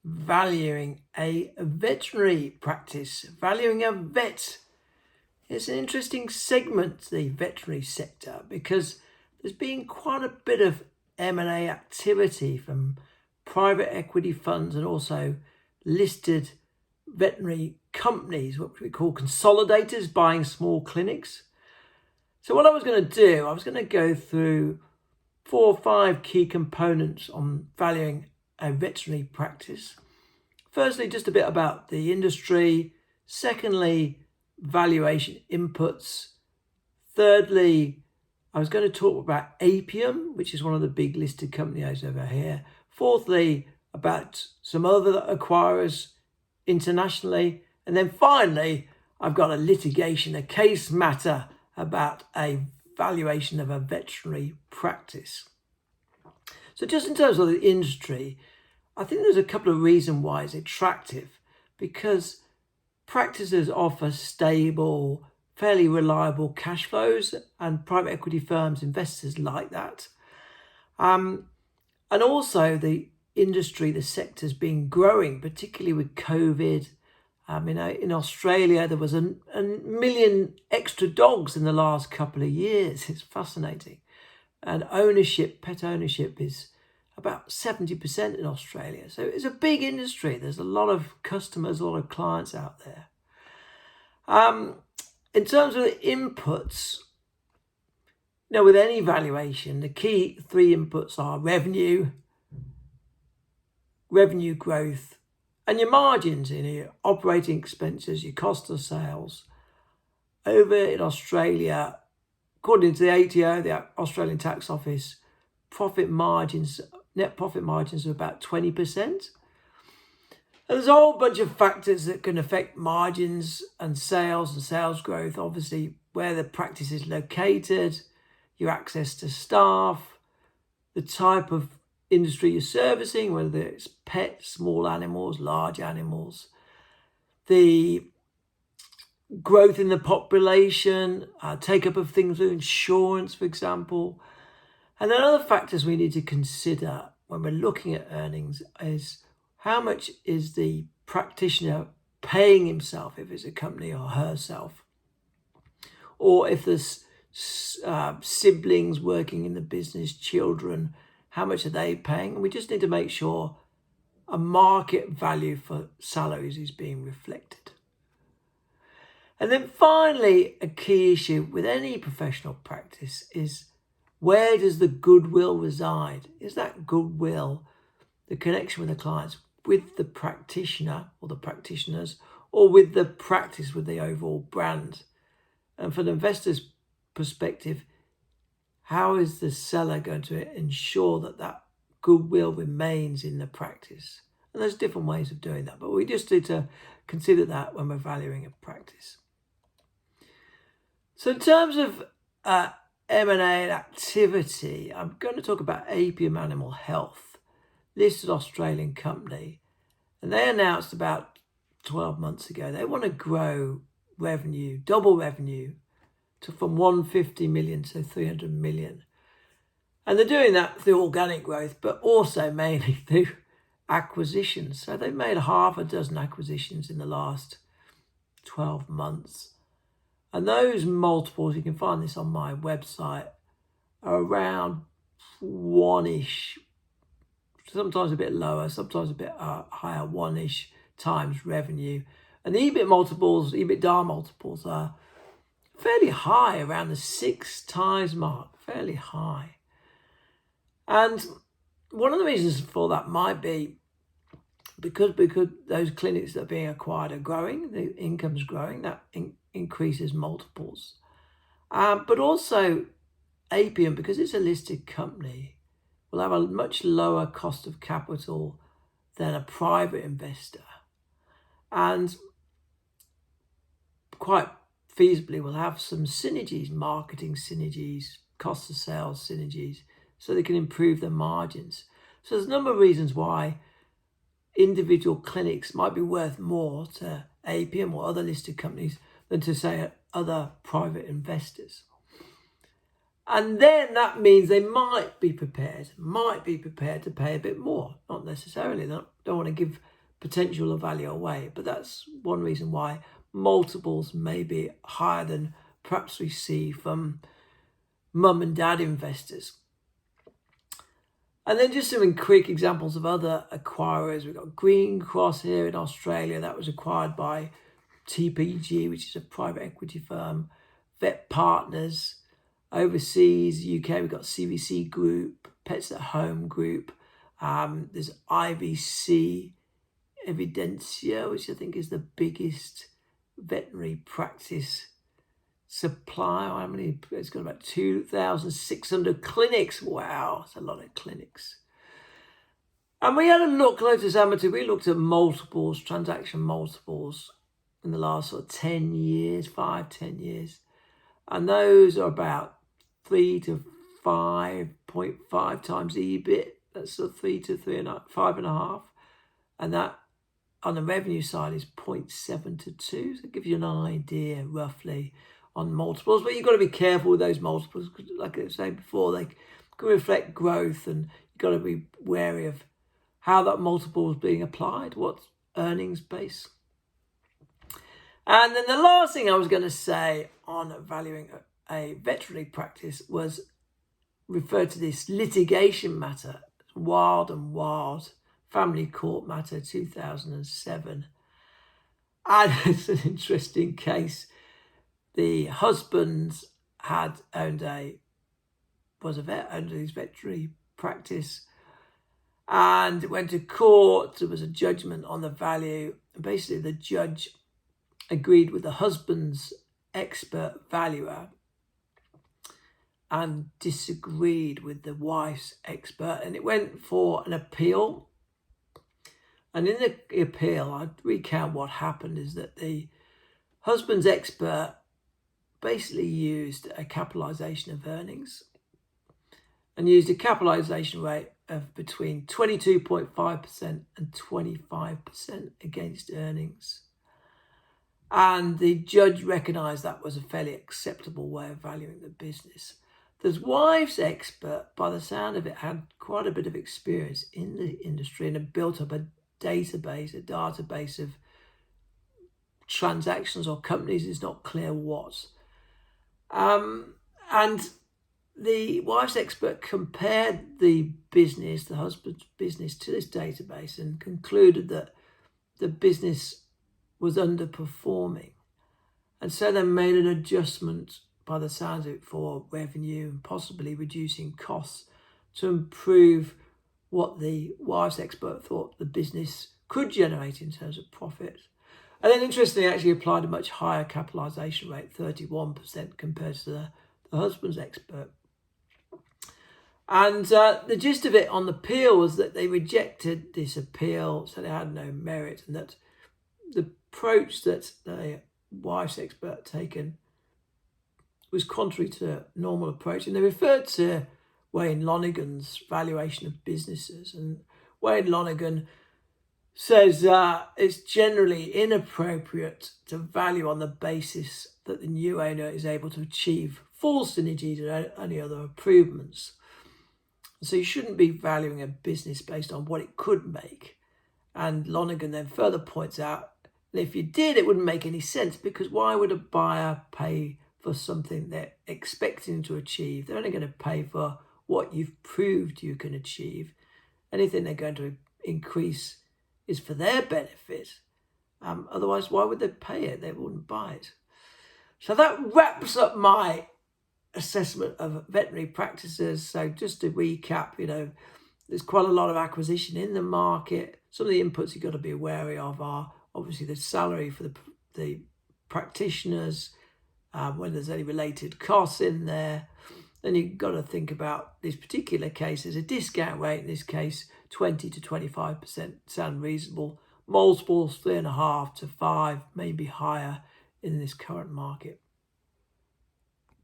valuing a veterinary practice, valuing a vet. It's an interesting segment, the veterinary sector, because there's been quite a bit of M&A activity from private equity funds and also listed veterinary companies, what we call consolidators, buying small clinics. So what I was going to do, I was going to go through 4 or 5 key components on valuing a veterinary practice. Firstly, just a bit about the industry. Secondly, valuation inputs. Thirdly, I was going to talk about Apium, which is one of the big listed companies over here. Fourthly, about some other acquirers internationally. And then finally, I've got a litigation, a case matter about a valuation of a veterinary practice. So just in terms of the industry, I think there's a couple of reasons why it's attractive, because practices offer stable, fairly reliable cash flows, and private equity firms, investors like that. And also the industry, the sector's been growing, particularly with COVID. In Australia, there was a million extra dogs in the last couple of years. It's fascinating. And pet ownership is about 70% in Australia. So it's a big industry. There's a lot of customers, a lot of clients out there. In terms of the inputs, with any valuation, the key 3 inputs are revenue growth, and your margins, your operating expenses, your cost of sales. Over in Australia, according to the ATO, the Australian Tax Office, net profit margins are about 20%. And there's a whole bunch of factors that can affect margins and sales growth. Obviously, where the practice is located, your access to staff, the type of industry you're servicing, whether it's pets, small animals, large animals, the growth in the population, take-up of things with insurance, for example. And then other factors we need to consider when we're looking at earnings is how much is the practitioner paying himself, if it's a company, or herself, or if there's siblings working in the business, children, how much are they paying? And we just need to make sure a market value for salaries is being reflected. And then finally, a key issue with any professional practice is, where does the goodwill reside? Is that goodwill, the connection with the clients, with the practitioner or the practitioners, or with the practice, with the overall brand? And from the investor's perspective, how is the seller going to ensure that that goodwill remains in the practice? And there's different ways of doing that, but we just need to consider that when we're valuing a practice. So in terms of M&A and activity, I'm going to talk about Apium Animal Health, listed Australian company. And they announced about 12 months ago, they want to grow revenue, double revenue, from 150 million to 300 million. And they're doing that through organic growth, but also mainly through acquisitions. So they've made 6 acquisitions in the last 12 months. And those multiples, you can find this on my website, are around 1-ish, sometimes a bit lower, sometimes a bit higher, 1-ish times revenue. And the EBITDA multiples are fairly high, around the 6 times mark, fairly high. And one of the reasons for that might be because those clinics that are being acquired are growing, the income's growing, that increases multiples. But also Apium, because it's a listed company, will have a much lower cost of capital than a private investor. And quite feasibly will have some synergies, marketing synergies, cost of sales synergies, so they can improve their margins. So there's a number of reasons why individual clinics might be worth more to Apium or other listed companies than to, say, other private investors. And then that means they might be prepared to pay a bit more. Not necessarily. They don't want to give potential of value away. But that's one reason why multiples may be higher than perhaps we see from mum and dad investors. And then just some quick examples of other acquirers. We've got Green Cross here in Australia. That was acquired by TPG, which is a private equity firm. Vet Partners. Overseas, UK, we've got CVC Group, Pets at Home Group. There's IVC Evidencia, which I think is the biggest veterinary practice supplier. How many? It's got about 2,600 clinics. Wow, that's a lot of clinics. And we had a look, Lotus Amity, we looked at multiples, transaction multiples in the last sort of 10 years, 10 years. And those are about 3 to 5.5 times EBIT. That's sort of 3 to 5.5. And that on the revenue side is 0.7 to 2. So it gives you an idea roughly on multiples. But you've got to be careful with those multiples because, like I was saying before, they can reflect growth, and you've got to be wary of how that multiple is being applied, what earnings base. And then the last thing I was going to say on valuing a veterinary practice was refer to this litigation matter, Wild and Wild family court matter 2007. And it's an interesting case. The husband owned his veterinary practice, and went to court. There was a judgment on the value. Basically, the judge agreed with the husband's expert valuer and disagreed with the wife's expert, and it went for an appeal. And in the appeal, I recount what happened is that the husband's expert basically used a capitalization of earnings and used a capitalization rate of between 22.5% and 25% against earnings. And the judge recognised that was a fairly acceptable way of valuing the business. The wife's expert, by the sound of it, had quite a bit of experience in the industry and had built up a database of transactions or companies. It's not clear what. And the wife's expert compared the husband's business, to this database and concluded that the business was underperforming. And so they made an adjustment, by the sounds of it, for revenue and possibly reducing costs to improve what the wife's expert thought the business could generate in terms of profit. And then interestingly, actually applied a much higher capitalization rate, 31% compared to the husband's expert. And the gist of it on the appeal was that they rejected this appeal, so they had no merit, and that the approach that the wife's expert taken was contrary to the normal approach. And they referred to Wayne Lonergan's valuation of businesses. And Wayne Lonergan says it's generally inappropriate to value on the basis that the new owner is able to achieve full synergies and any other improvements. So you shouldn't be valuing a business based on what it could make. And Lonergan then further points out that if you did, it wouldn't make any sense, because why would a buyer pay for something they're expecting to achieve? They're only going to pay for what you've proved you can achieve. Anything they're going to increase is for their benefit. Otherwise, why would they pay it? They wouldn't buy it. So that wraps up my assessment of veterinary practices. So just to recap, there's quite a lot of acquisition in the market. Some of the inputs you've got to be wary of are obviously the salary for the practitioners, whether there's any related costs in there. Then you've got to think about this particular case. There's a discount rate, in this case, 20 to 25% sound reasonable. Multiples 3.5 to 5, maybe higher in this current market.